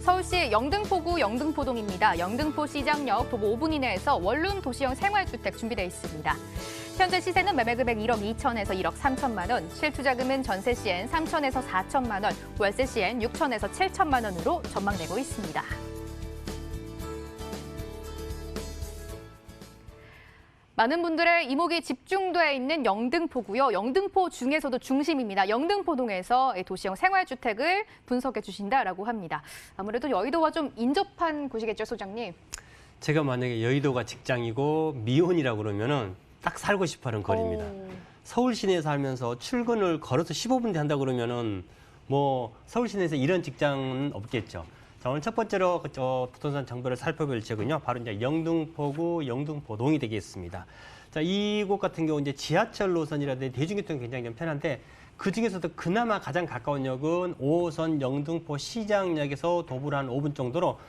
서울시 영등포구 영등포동입니다. 영등포 시장역 도보 5분 이내에서 원룸 도시형 생활주택 준비되어 있습니다. 현재 시세는 매매금액 1억 2천에서 1억 3천만 원, 실투자금은 전세 시엔 3천에서 4천만 원, 월세 시엔 6천에서 7천만 원으로 전망되고 있습니다. 많은 분들의 이목이 집중돼 있는 영등포고요. 영등포 중에서도 중심입니다. 영등포동에서 도시형 생활주택을 분석해 주신다라고 합니다. 아무래도 여의도와 좀 인접한 곳이겠죠, 소장님? 제가 만약에 여의도가 직장이고 미혼이라고 그러면은 딱 살고 싶어하는 거리입니다. 서울 시내에 살면서 출근을 걸어서 15분 한다 그러면은 뭐 서울 시내에서 이런 직장은 없겠죠. 자, 오늘 첫 번째로 부동산 정보를 살펴볼 지역은요, 바로 이제 영등포구 영등포동이 되겠습니다. 자, 이곳 같은 경우 이제 지하철 노선이라든지 대중교통이 굉장히 좀 편한데 그 중에서도 그나마 가장 가까운 역은 5호선 영등포 시장역에서 도보로 한 5분 정도로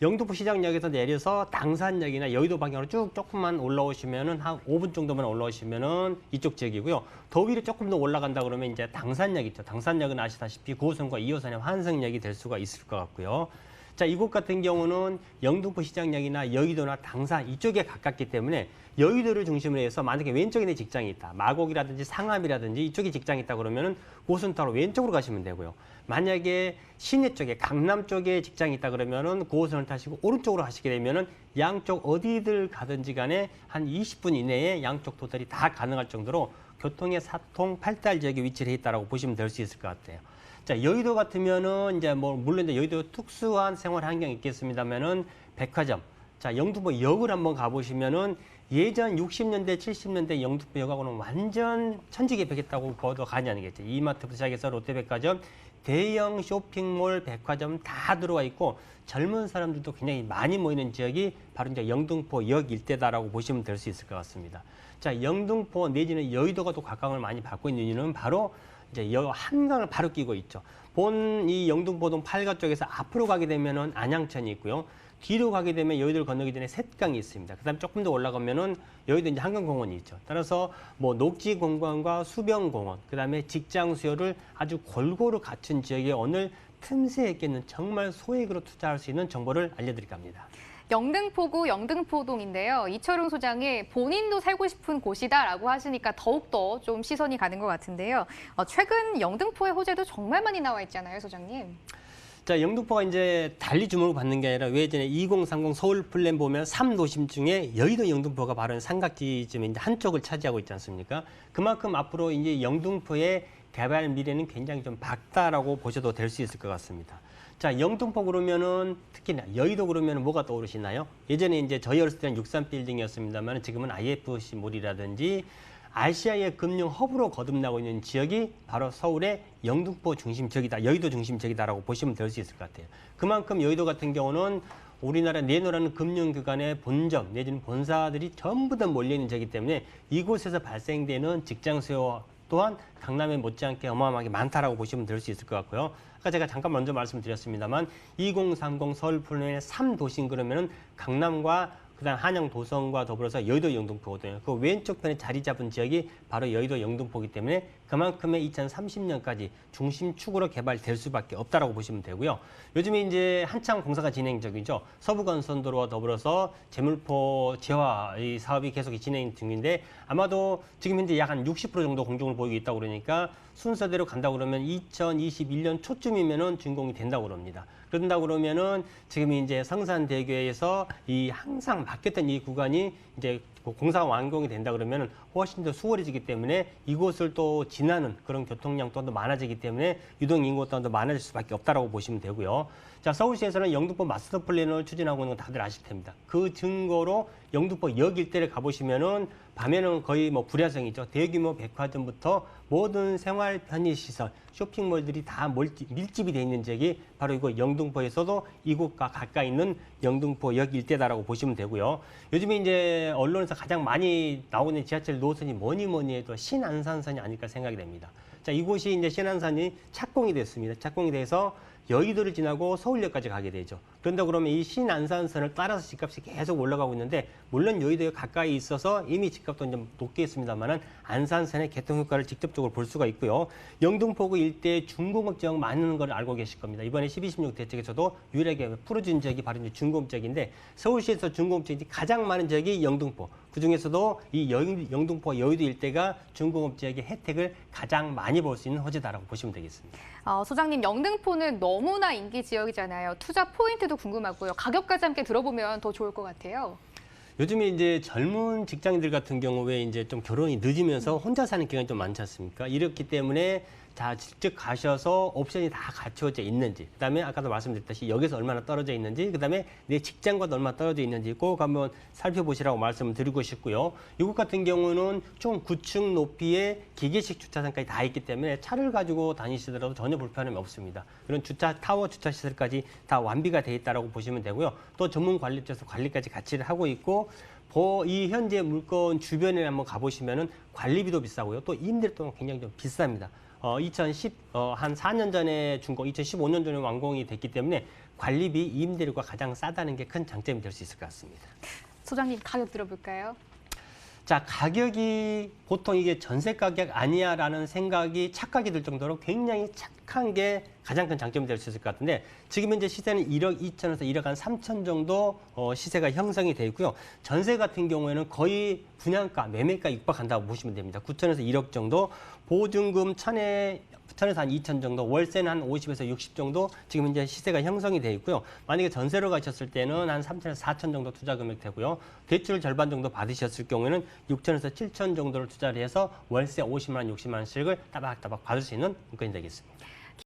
영등포 시장역에서 내려서 당산역이나 여의도 방향으로 쭉 조금만 올라오시면은 한 5분 정도만 올라오시면은 이쪽 지역이고요. 더 위로 조금 더 올라간다 그러면 이제 당산역 있죠. 당산역은 아시다시피 9호선과 2호선의 환승역이 될 수가 있을 것 같고요. 자, 이곳 같은 경우는 영등포 시장역이나 여의도나 당산 이쪽에 가깝기 때문에 여의도를 중심으로 해서 만약에 왼쪽에 내 직장이 있다. 마곡이라든지 상암이라든지 이쪽에 직장이 있다 그러면은 그곳은 따로 왼쪽으로 가시면 되고요. 만약에 시내 쪽에 강남 쪽에 직장이 있다 그러면은 9호선을 타시고 오른쪽으로 하시게 되면은 양쪽 어디들 가든지 간에 한 20분 이내에 양쪽 도달이 다 가능할 정도로 교통의 사통 팔달 지역에 위치를 해 있다라고 보시면 될 수 있을 것 같아요. 자, 여의도 같으면은 이제 뭐 물론 이제 여의도 특수한 생활 환경이 있겠습니다만은 백화점, 자, 영등포 역을 한번 가보시면은 예전 60년대, 70년대 영등포 역하고는 완전 천지개벽했다고 봐도 과언이 아니겠죠. 이마트부터 시작해서 롯데백화점, 대형 쇼핑몰, 백화점 다 들어와 있고 젊은 사람들도 굉장히 많이 모이는 지역이 바로 이제 영등포 역 일대다라고 보시면 될 수 있을 것 같습니다. 자, 영등포 내지는 여의도가 또 각광을 많이 받고 있는 이유는 바로 이제 한강을 바로 끼고 있죠. 본 이 영등포동 팔가 쪽에서 앞으로 가게 되면은 안양천이 있고요. 뒤로 가게 되면 여의도를 건너기 전에 셋강이 있습니다. 그다음에 조금 더 올라가면은 여의도 이제 한강공원이 있죠. 따라서 뭐 녹지공원과 수변공원, 그다음에 직장 수요를 아주 골고루 갖춘 지역에 오늘 틈새 있게는 정말 소액으로 투자할 수 있는 정보를 알려드릴까 합니다. 영등포구 영등포동인데요. 이철웅 소장이 본인도 살고 싶은 곳이다라고 하시니까 더욱더 좀 시선이 가는 것 같은데요. 최근 영등포의 호재도 정말 많이 나와 있잖아요, 소장님. 자, 영등포가 이제 달리 주목을 받는 게 아니라 예전에 2030 서울 플랜 보면 3도심 중에 여의도 영등포가 바로 삼각지점에 이제 한쪽을 차지하고 있지 않습니까? 그만큼 앞으로 이제 영등포의 개발 미래는 굉장히 좀 밝다라고 보셔도 될 수 있을 것 같습니다. 자, 영등포 그러면은 특히나 여의도 그러면은 뭐가 떠오르시나요? 예전에 이제 저희 어렸을 때는 63빌딩이었습니다만 지금은 IFC몰이라든지 아시아의 금융 허브로 거듭나고 있는 지역이 바로 서울의 영등포 중심 지역이다, 여의도 중심 지역이다라고 보시면 될 수 있을 것 같아요. 그만큼 여의도 같은 경우는 우리나라 내노라는 금융기관의 본점 내지는 본사들이 전부 다 몰려있는 지역이기 때문에 이곳에서 발생되는 직장 수요 또한 강남에 못지않게 어마어마하게 많다라고 보시면 될 수 있을 것 같고요. 아까 제가 잠깐 먼저 말씀드렸습니다만 2030 서울 플랜의 3도심 그러면은 강남과 그다음 한양 도성과 더불어서 여의도 영등포거든요. 그 왼쪽 편에 자리 잡은 지역이 바로 여의도 영등포이기 때문에 그만큼의 2030년까지 중심축으로 개발될 수밖에 없다라고 보시면 되고요. 요즘에 이제 한창 공사가 진행 중이죠. 서부간선도로와 더불어서 제물포 재화 이 사업이 계속 진행 중인데 아마도 지금 현재 약 한 60% 정도 공정을 보이고 있다고 그러니까 순서대로 간다고 그러면 2021년 초쯤이면은 준공이 된다고 그럽니다. 그런다 그러면은 지금 이제 성산대교에서 이 항상 막혔던 이 구간이 이제 공사가 완공이 된다 그러면은 훨씬 더 수월해지기 때문에 이곳을 또 지나는 그런 교통량 또한 더 많아지기 때문에 유동 인구 또한 더 많아질 수밖에 없다라고 보시면 되고요. 자, 서울시에서는 영등포 마스터 플랜을 추진하고 있는 건 다들 아실 겁니다. 그 증거로 영등포 역 일대를 가보시면은 밤에는 거의 뭐 불야성이죠. 대규모 백화점부터 모든 생활 편의시설, 쇼핑몰들이 다 밀집이 돼 있는 지역이 바로 이곳 영등포에서도 이곳과 가까이 있는 영등포 역 일대다라고 보시면 되고요. 요즘에 이제 언론에서 가장 많이 나오고 있는 지하철 노선이 뭐니 해도 신안산선이 아닐까 생각이 됩니다. 자, 이곳이 이제 신안산이 착공이 됐습니다. 착공이 돼서 여의도를 지나고 서울역까지 가게 되죠. 그런다 그러면 이 신안산선을 따라서 집값이 계속 올라가고 있는데 물론 여의도에 가까이 있어서 이미 집값도 좀 높게 있습니다만은 안산선의 개통 효과를 직접적으로 볼 수가 있고요. 영등포구 일대에 중공업 지역 많은 걸 알고 계실 겁니다. 이번에 12.16 대책에서도 유일하게 풀어준 지역이 바로 이제 중공업 지역인데 서울시에서 중공업 지역이 가장 많은 지역이 영등포. 그중에서도 이 영등포와 여의도 일대가 중공업 지역의 혜택을 가장 많이 볼 수 있는 호재다라고 보시면 되겠습니다. 소장님, 영등포는 너무나 인기 지역이잖아요. 투자 포인트도 궁금하고요. 가격까지 함께 들어보면 더 좋을 것 같아요. 요즘에 이제 젊은 직장인들 같은 경우에 이제 좀 결혼이 늦으면서 혼자 사는 기간이 좀 많지 않습니까? 이렇기 때문에 다 직접 가셔서 옵션이 다 갖춰져 있는지, 그다음에 아까도 말씀드렸듯이 여기서 얼마나 떨어져 있는지, 그다음에 내 직장과도 얼마나 떨어져 있는지 꼭 한번 살펴보시라고 말씀을 드리고 싶고요. 이곳 같은 경우는 총 9층 높이의 기계식 주차장까지 다 있기 때문에 차를 가지고 다니시더라도 전혀 불편함이 없습니다. 그런 타워 주차 시설까지 다 완비가 돼 있다라고 보시면 되고요. 또 전문 관리업체에서 관리까지 같이 하고 있고, 이 현재 물건 주변에 한번 가보시면은 관리비도 비싸고요. 또 임대료도 굉장히 좀 비쌉니다. 한 4년 전에 2015년 전에 완공이 됐기 때문에 관리비, 임대료가 가장 싸다는 게 큰 장점이 될 수 있을 것 같습니다. 소장님, 가격 들어볼까요? 자, 가격이 보통 이게 전세 가격 아니야라는 생각이 착각이 들 정도로 굉장히 착한 게 가장 큰 장점이 될 수 있을 것 같은데 지금 현재 시세는 1억 2천에서 1억 한 3천 정도 시세가 형성이 되어 있고요. 전세 같은 경우에는 거의 분양가, 매매가 육박한다고 보시면 됩니다. 9천에서 1억 정도, 보증금 1천에서 한 2천 정도, 월세는 한 50에서 60 정도 지금 현재 시세가 형성이 되어 있고요. 만약에 전세로 가셨을 때는 한 3천에서 4천 정도 투자 금액 되고요. 대출 절반 정도 받으셨을 경우에는 6천에서 7천 정도를 투자를 해서 월세 50만 원, 60만 원씩을 따박따박 받을 수 있는 물건이 되겠습니다.